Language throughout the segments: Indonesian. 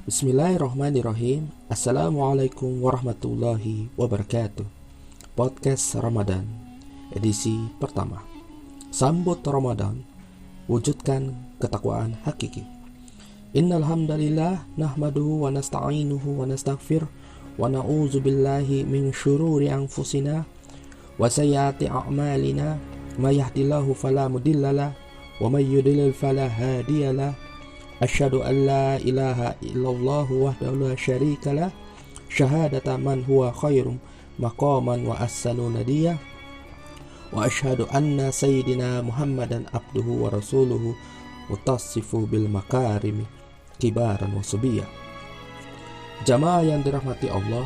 Bismillahirrahmanirrahim. Assalamualaikum warahmatullahi wabarakatuh. Podcast Ramadan, edisi pertama. Sambut Ramadan, wujudkan ketakwaan hakiki. Innal hamdalillah nahmaduhu wa nasta'inuhu wa nastaghfir wa na'udzu billahi min syururi anfusina wa sayyiati a'malina. May yahdihillahu fala mudhillalah wa may yudlil fala hadiyalah. Asyhadu an la ilaha illallah wahdahu la syarika lah, syahadata man huwa khairum maqaman wa ahsanu nadiyah, wa asyhadu anna sayyidina Muhammadan abduhu wa rasuluhu mutassifu bil makarimi kibaran wa subiyah. Jamaah yang dirahmati Allah,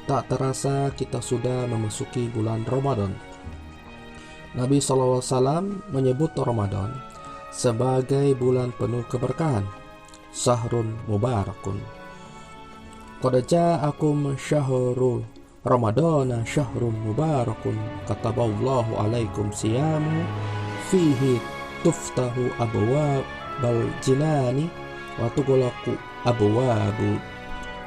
tak terasa kita sudah memasuki bulan Ramadan. Nabi SAW menyebut Ramadan sebagai bulan penuh keberkahan, syahrun mubarakun. Qad ja'akum syahrul ramadana syahrun mubarakun kataballahu alaikum siyamu fihi tuftahu abwabal jinani wa tughlaqu abwabu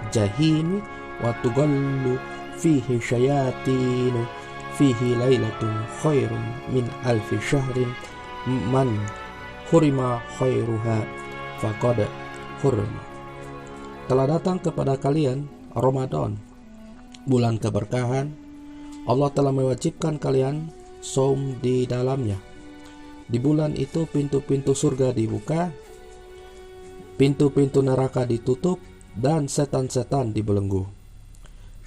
jahimi wa tugallu fihi syayatinu fihi lailatun khairun min alfi syahrin man hurima khairuha faqad hurima. Telah datang kepada kalian Ramadan, bulan keberkahan. Allah telah mewajibkan kalian saum di dalamnya. Di bulan itu pintu-pintu surga dibuka, pintu-pintu neraka ditutup, dan setan-setan dibelenggu.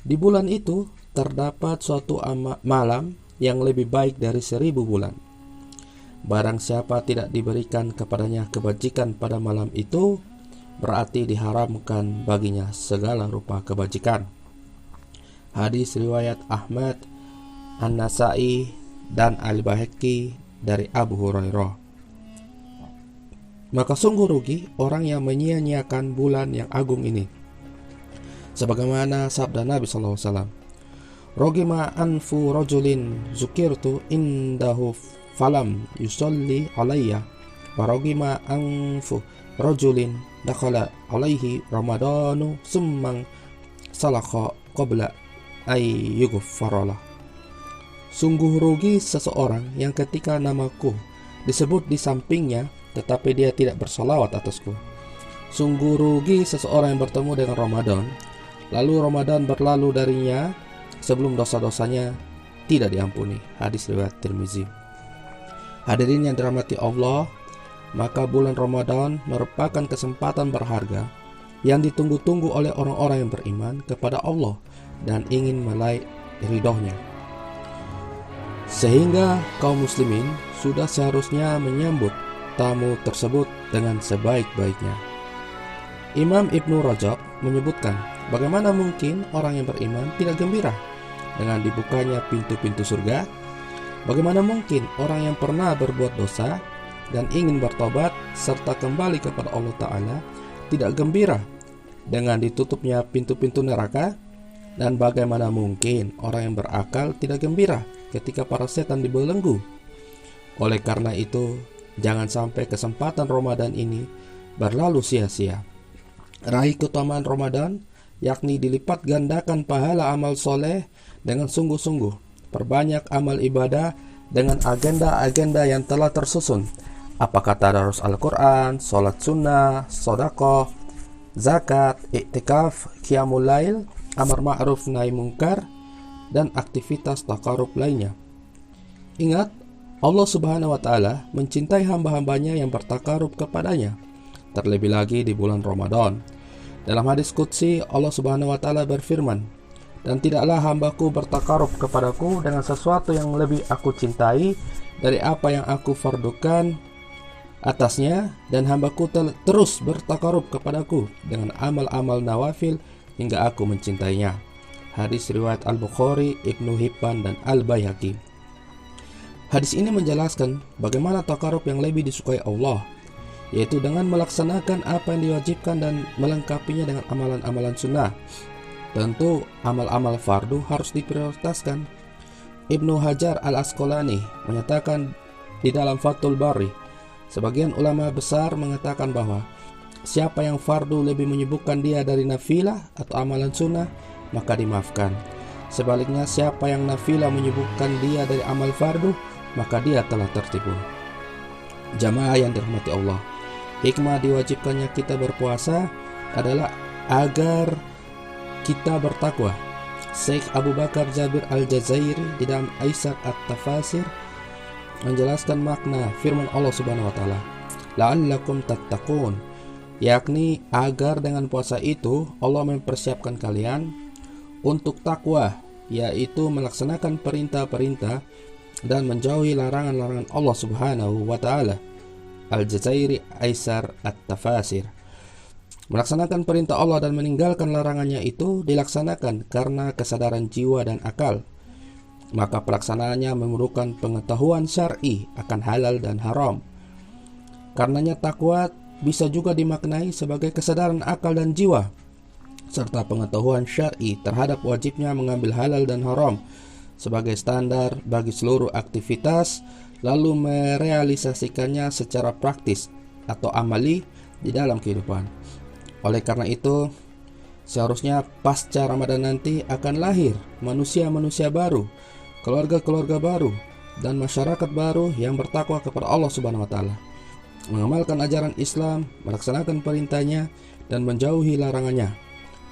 Di bulan itu terdapat suatu malam yang lebih baik dari 1000 bulan. Barang siapa tidak diberikan kepadanya kebajikan pada malam itu, berarti diharamkan baginya segala rupa kebajikan. Hadis riwayat Ahmad, An-Nasa'i, dan Al-Baihaqi dari Abu Hurairah. Maka sungguh rugi orang yang menyia-nyiakan bulan yang agung ini. Sebagaimana sabda Nabi SAW, "Rogima anfu rajulin zukirtu indahu falam yusalli alayya wa rogima anfu rajulin dakhala alaihi ramadanu summang salakha qabla ay yughfaralah." Sungguh rugi seseorang yang ketika namaku disebut di sampingnya tetapi dia tidak bersolawat atasku. Sungguh rugi seseorang yang bertemu dengan Ramadan, lalu Ramadan berlalu darinya sebelum dosa-dosanya tidak diampuni. Hadis riwayat Tirmizi. Hadirin yang dirahmati Allah, maka bulan Ramadan merupakan kesempatan berharga yang ditunggu-tunggu oleh orang-orang yang beriman kepada Allah dan ingin meraih ridhonya. Sehingga kaum muslimin sudah seharusnya menyambut tamu tersebut dengan sebaik-baiknya. Imam Ibnu Rajab menyebutkan, bagaimana mungkin orang yang beriman tidak gembira dengan dibukanya pintu-pintu surga? Bagaimana mungkin orang yang pernah berbuat dosa dan ingin bertobat serta kembali kepada Allah Ta'ala tidak gembira dengan ditutupnya pintu-pintu neraka? Dan bagaimana mungkin orang yang berakal tidak gembira ketika para setan dibelenggu? Oleh karena itu, jangan sampai kesempatan Ramadan ini berlalu sia-sia. Raih keutamaan Ramadan, yakni dilipat gandakan pahala amal soleh dengan sungguh-sungguh. Perbanyak amal ibadah dengan agenda-agenda yang telah tersusun. Apakah tadarus Al-Quran, sholat sunnah, sedekah, zakat, iktikaf, qiyamul lail, amar ma'ruf nahi mungkar, dan aktivitas taqarrub lainnya. Ingat, Allah Subhanahu wa Ta'ala mencintai hamba-hambanya yang bertakarub kepadanya, terlebih lagi di bulan Ramadan. Dalam hadis qudsi, Allah Subhanahu wa Ta'ala berfirman, "Dan tidaklah hambaku bertakarub kepadaku dengan sesuatu yang lebih aku cintai dari apa yang aku fardukan atasnya, dan hambaku terus bertakarub kepadaku dengan amal-amal nawafil hingga aku mencintainya." Hadis riwayat Al-Bukhari, Ibnu Hibban, dan Al-Baihaqi. Hadis ini menjelaskan bagaimana takarub yang lebih disukai Allah, yaitu dengan melaksanakan apa yang diwajibkan dan melengkapinya dengan amalan-amalan sunnah. Tentu amal-amal fardu harus diprioritaskan. Ibnu Hajar Al-Asqalani menyatakan di dalam Fathul Bari, sebagian ulama besar mengatakan bahwa siapa yang fardu lebih menyibukkan dia dari nafilah atau amalan sunnah, maka dimaafkan. Sebaliknya, siapa yang nafilah menyibukkan dia dari amal fardu, maka dia telah tertipu. Jamaah yang dirahmati Allah, hikmah diwajibkannya kita berpuasa adalah agar kita bertakwa. Syekh Abu Bakar Jabir Al-Jazairi di dalam Aisar At-Tafasir menjelaskan makna firman Allah Subhanahu wa taala, la'allakum tattaqun, yakni agar dengan puasa itu Allah mempersiapkan kalian untuk takwa, yaitu melaksanakan perintah-perintah dan menjauhi larangan-larangan Allah Subhanahu wa taala. Al-Jazairi Aisar At-Tafasir. Melaksanakan perintah Allah dan meninggalkan larangannya itu dilaksanakan karena kesadaran jiwa dan akal. Maka pelaksanaannya memerlukan pengetahuan syar'i akan halal dan haram. Karenanya takwa bisa juga dimaknai sebagai kesadaran akal dan jiwa, serta pengetahuan syar'i terhadap wajibnya mengambil halal dan haram sebagai standar bagi seluruh aktivitas, lalu merealisasikannya secara praktis atau amali di dalam kehidupan. Oleh karena itu, seharusnya pasca Ramadan nanti akan lahir manusia-manusia baru, keluarga-keluarga baru, dan masyarakat baru yang bertakwa kepada Allah Subhanahu wa taala, mengamalkan ajaran Islam, melaksanakan perintahnya, dan menjauhi larangannya.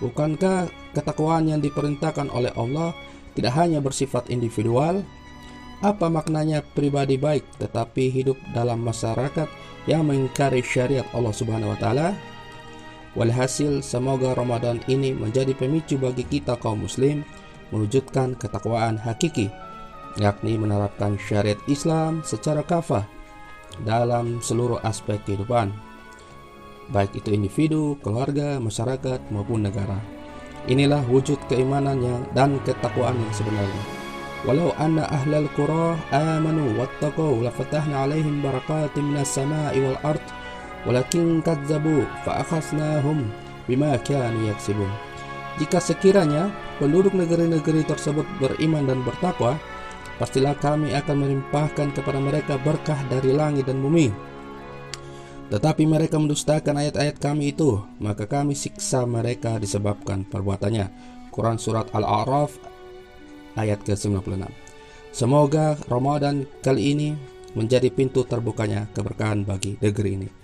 Bukankah ketakwaan yang diperintahkan oleh Allah tidak hanya bersifat individual? Apa maknanya pribadi baik tetapi hidup dalam masyarakat yang mengingkari syariat Allah Subhanahu wa taala? Walhasil, semoga Ramadan ini menjadi pemicu bagi kita kaum muslim mewujudkan ketakwaan hakiki, yakni menerapkan syariat Islam secara kafah dalam seluruh aspek kehidupan, baik itu individu, keluarga, masyarakat, maupun negara. Inilah wujud keimanan dan ketakwaan yang sebenarnya. Walau anna ahlal qura amanu wattaqau lafatahna alaihim barakatim minas sama'i wal ard walakin kadzabu fa'akhasnahum bima kanu yaksibun. Jika sekiranya penduduk negeri-negeri tersebut beriman dan bertakwa, pastilah kami akan melimpahkan kepada mereka berkah dari langit dan bumi. Tetapi mereka mendustakan ayat-ayat kami itu, maka kami siksa mereka disebabkan perbuatannya. Quran Surat Al-A'raf ayat ke-96. Semoga Ramadan kali ini menjadi pintu terbukanya keberkahan bagi negeri ini.